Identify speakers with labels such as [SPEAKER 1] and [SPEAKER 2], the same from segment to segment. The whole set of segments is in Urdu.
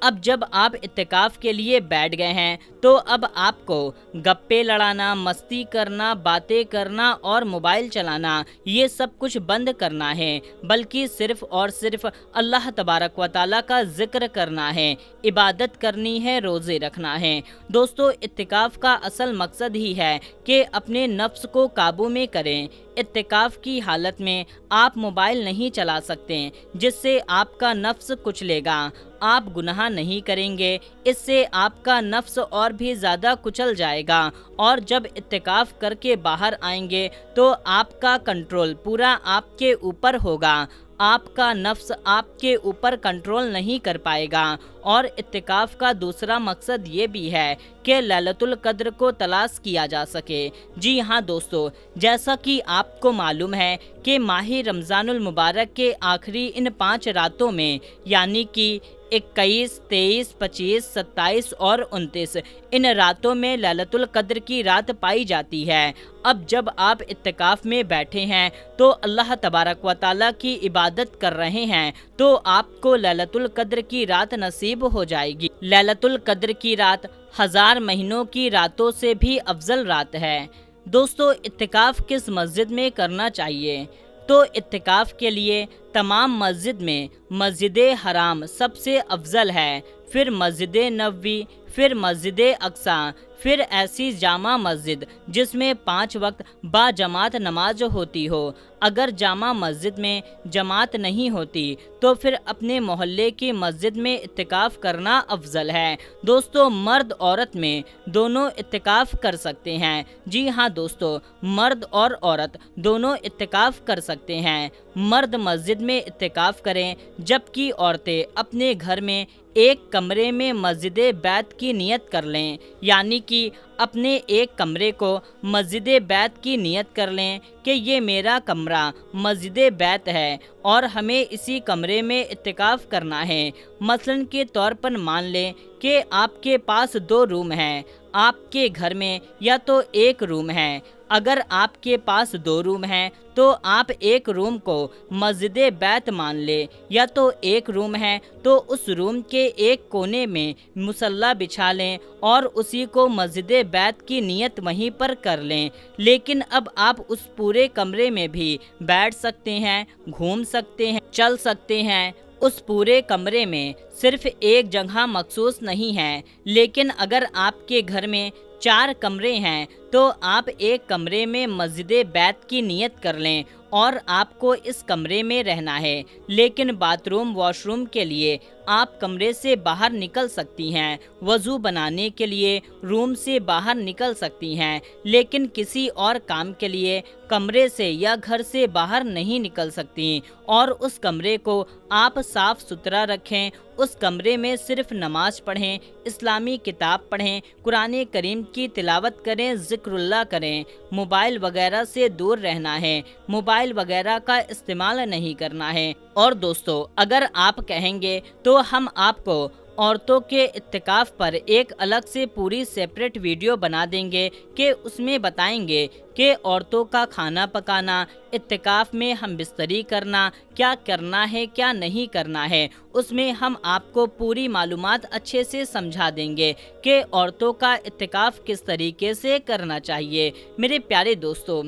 [SPEAKER 1] اب جب آپ اعتکاف کے لیے بیٹھ گئے ہیں تو اب آپ کو گپے لڑانا، مستی کرنا، باتیں کرنا اور موبائل چلانا یہ سب کچھ بند کرنا ہے، بلکہ صرف اور صرف اللہ تبارک و تعالیٰ کا ذکر کرنا ہے، عبادت کرنی ہے، روزے رکھنا ہے۔ دوستو، اعتکاف کا اصل مقصد ہی ہے کہ اپنے نفس کو قابو میں کریں۔ اعتکاف کی حالت میں آپ موبائل نہیں چلا سکتے، جس سے آپ کا نفس کچلے گا۔ آپ گناہ نہیں کریں گے، اس سے آپ کا نفس اور بھی زیادہ کچل جائے گا، اور جب اعتکاف کر کے باہر آئیں گے تو آپ کا کنٹرول پورا آپ کے اوپر ہوگا۔ آپ کا نفس آپ کے اوپر کنٹرول نہیں کر پائے گا۔ اور اعتکاف کا دوسرا مقصد یہ بھی ہے کہ لیلۃ القدر کو تلاش کیا جا سکے۔ جی ہاں دوستو، جیسا کہ آپ کو معلوم ہے کہ ماہ رمضان المبارک کے آخری ان 5 راتوں میں، یعنی کہ 21، 23، 25، 27 اور 29، ان راتوں میں لیلۃ القدر کی رات پائی جاتی ہے۔ اب جب آپ اعتکاف میں بیٹھے ہیں تو اللہ تبارک و تعالیٰ کی عبادت کر رہے ہیں، تو آپ کو لیلۃ القدر کی رات نصیب ہو جائے گی۔ لیلۃ القدر کی رات 1000 مہینوں کی راتوں سے بھی افضل رات ہے۔ دوستو، اعتکاف کس مسجد میں کرنا چاہیے؟ تو اعتکاف کے لیے تمام مسجد میں مسجد حرام سب سے افضل ہے، پھر مسجد نبوی، پھر مسجد اقصیٰ، پھر ایسی جامع مسجد جس میں 5 وقت با جماعت نماز ہوتی ہو۔ اگر جامع مسجد میں جماعت نہیں ہوتی تو پھر اپنے محلے کی مسجد میں اعتکاف کرنا افضل ہے۔ دوستو، مرد عورت میں دونوں اعتکاف کر سکتے ہیں۔ جی ہاں دوستو، مرد اور عورت دونوں اعتکاف کر سکتے ہیں۔ مرد مسجد میں اعتکاف کریں، جبکہ عورتیں اپنے گھر میں ایک کمرے میں مسجد بیت کی نیت کر لیں، یعنی کہ اپنے ایک کمرے کو مسجد بیت کی نیت کر لیں کہ یہ میرا کمرہ مسجد بیت ہے اور ہمیں اسی کمرے میں اعتکاف کرنا ہے۔ مثلاً کے طور پر مان لیں کہ آپ کے پاس 2 روم ہیں آپ کے گھر میں، یا تو ایک روم ہے۔ اگر آپ کے پاس 2 روم ہیں تو آپ ایک روم کو مسجد بیت مان لیں، یا تو ایک روم ہے تو اس روم کے ایک کونے میں مصلی بچھا لیں اور اسی کو مسجد بیت کی نیت وہیں پر کر لیں۔ لیکن اب آپ اس پورے کمرے میں بھی بیٹھ سکتے ہیں، گھوم سکتے ہیں، چل سکتے ہیں۔ اس پورے کمرے میں صرف ایک جگہ مخصوص نہیں ہے، لیکن اگر آپ کے گھر میں 4 کمرے ہیں تو آپ ایک کمرے میں مسجد بیت کی نیت کر لیں اور آپ کو اس کمرے میں رہنا ہے، لیکن باتھ روم، واش روم کے لیے آپ کمرے سے باہر نکل سکتی ہیں، وضو بنانے کے لیے روم سے باہر نکل سکتی ہیں، لیکن کسی اور کام کے لیے کمرے سے یا گھر سے باہر نہیں نکل سکتی۔ اور اس کمرے کو آپ صاف ستھرا رکھیں، اس کمرے میں صرف نماز پڑھیں، اسلامی کتاب پڑھیں، قرآن کریم کی تلاوت کریں، ذکر اللہ کریں۔ موبائل وغیرہ سے دور رہنا ہے، موبائل وغیرہ کا استعمال نہیں کرنا ہے۔ اور دوستو، اگر آپ کہیں گے تو ہم آپ کو عورتوں کے اعتکاف پر ایک الگ سے پوری سیپریٹ ویڈیو بنا دیں گے کہ اس میں بتائیں گے کہ عورتوں کا کھانا پکانا، اعتکاف میں ہم بستری کرنا، کیا کرنا ہے کیا نہیں کرنا ہے۔ اس میں ہم آپ کو پوری معلومات اچھے سے سمجھا دیں گے کہ عورتوں کا اعتکاف کس طریقے سے کرنا چاہیے۔ میرے پیارے دوستو،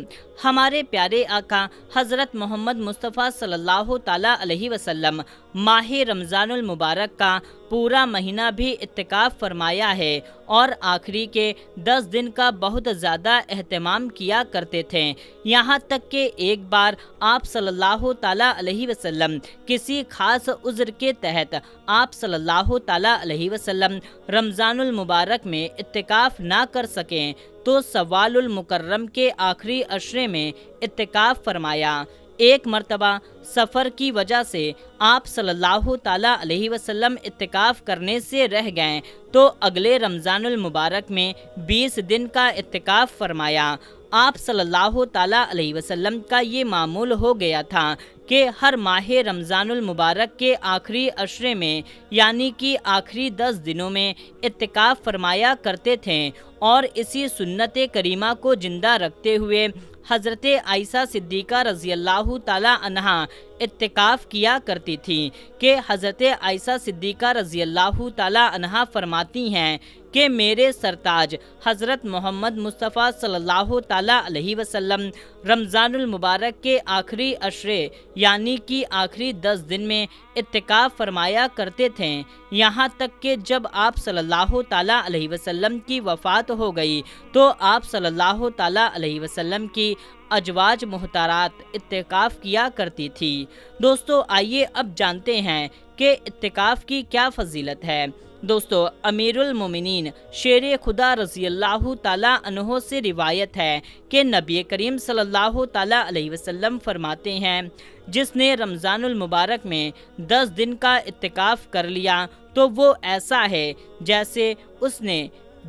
[SPEAKER 1] ہمارے پیارے آقا حضرت محمد مصطفیٰ صلی اللہ تعالیٰ علیہ وسلم ماہ رمضان المبارک کا پورا مہینہ بھی اعتکاف فرمایا ہے، اور آخری کے 10 دن کا بہت زیادہ اہتمام کیا کرتے تھے۔ یہاں تک کہ ایک بار آپ صلی اللہ تعالیٰ علیہ وسلم کسی خاص عذر کے تحت آپ صلی اللہ تعالیٰ علیہ وسلم رمضان المبارک میں اعتکاف نہ کر سکیں تو سوال المکرم کے آخری عشرے میں اعتکاف فرمایا۔ ایک مرتبہ سفر کی وجہ سے آپ صلی اللہ تعالیٰ علیہ وسلم اعتکاف کرنے سے رہ گئے تو اگلے رمضان المبارک میں 20 دن کا اعتکاف فرمایا۔ آپ صلی اللہ تعالیٰ علیہ وسلم کا یہ معمول ہو گیا تھا کہ ہر ماہ رمضان المبارک کے آخری عشرے میں یعنی کہ آخری 10 دنوں میں اعتکاف فرمایا کرتے تھے، اور اسی سنت کریمہ کو زندہ رکھتے ہوئے حضرت عائشہ صدیقہ رضی اللہ تعالی عنہا اعتکاف کیا کرتی تھی کہ حضرت عائشہ صدیقہ رضی اللہ تعالی عنہا فرماتی ہیں کہ میرے سرتاج حضرت محمد مصطفیٰ صلی اللہ تعالی علیہ وسلم رمضان المبارک کے آخری عشرے یعنی کہ آخری 10 دن میں اعتکاف فرمایا کرتے تھے، یہاں تک کہ جب آپ صلی اللہ تعالی علیہ وسلم کی وفات ہو گئی تو آپ صلی اللہ تعالی علیہ وسلم کی ازواج محترمات اعتکاف کیا کرتی تھی۔ دوستو آئیے اب جانتے ہیں کہ اعتکاف کی کیا فضیلت ہے۔ دوستو امیر المومنین شیر خدا رضی اللہ تعالیٰ عنہ سے روایت ہے کہ نبی کریم صلی اللہ تعالیٰ علیہ وسلم فرماتے ہیں، جس نے رمضان المبارک میں 10 دن کا اعتکاف کر لیا تو وہ ایسا ہے جیسے اس نے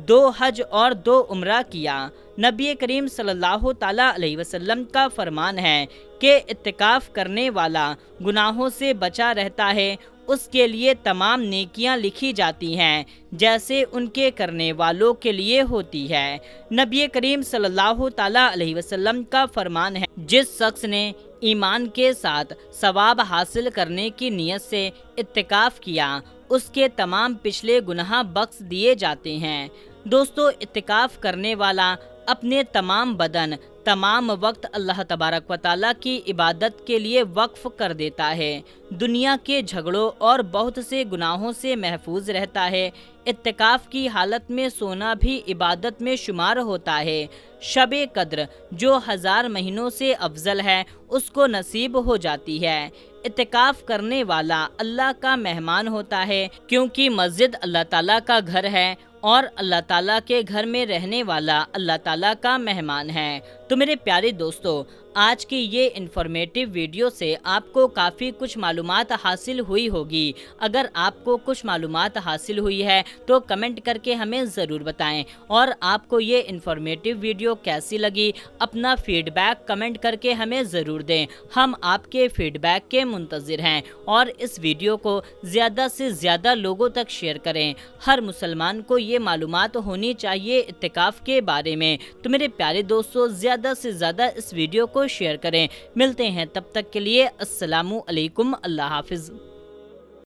[SPEAKER 1] 2 حج اور 2 عمرہ کیا۔ نبی کریم صلی اللہ تعالیٰ علیہ وسلم کا فرمان ہے کہ اعتکاف کرنے والا گناہوں سے بچا رہتا ہے، اس کے لیے تمام نیکیاں لکھی جاتی ہیں جیسے ان کے کرنے والوں کے لیے ہوتی ہے۔ نبی کریم صلی اللہ تعالیٰ علیہ وسلم کا فرمان ہے، جس شخص نے ایمان کے ساتھ ثواب حاصل کرنے کی نیت سے اعتکاف کیا، اس کے تمام پچھلے گناہ بخش دیے جاتے ہیں۔ دوستو اعتکاف کرنے والا اپنے تمام بدن، تمام وقت اللہ تبارک و تعالیٰ کی عبادت کے لیے وقف کر دیتا ہے، دنیا کے جھگڑوں اور بہت سے گناہوں سے محفوظ رہتا ہے۔ اعتکاف کی حالت میں سونا بھی عبادت میں شمار ہوتا ہے۔ شب قدر جو 1000 مہینوں سے افضل ہے اس کو نصیب ہو جاتی ہے۔ اعتکاف کرنے والا اللہ کا مہمان ہوتا ہے، کیونکہ مسجد اللہ تعالیٰ کا گھر ہے اور اللہ تعالیٰ کے گھر میں رہنے والا اللہ تعالیٰ کا مہمان ہے۔ تو میرے پیارے دوستو آج کی یہ انفارمیٹیو ویڈیو سے آپ کو کافی کچھ معلومات حاصل ہوئی ہوگی۔ اگر آپ کو کچھ معلومات حاصل ہوئی ہے تو کمنٹ کر کے ہمیں ضرور بتائیں، اور آپ کو یہ انفارمیٹیو ویڈیو کیسی لگی اپنا فیڈ بیک کمنٹ کر کے ہمیں ضرور دیں۔ ہم آپ کے فیڈ بیک کے منتظر ہیں، اور اس ویڈیو کو زیادہ سے زیادہ لوگوں تک شیئر کریں۔ ہر مسلمان کو یہ معلومات ہونی چاہیے اعتکاف کے بارے میں۔ تو میرے پیارے دوستو زیادہ سے زیادہ اس ویڈیو کو شیئر کریں۔ ملتے ہیں تب تک کے لیے، السلام علیکم، اللہ حافظ۔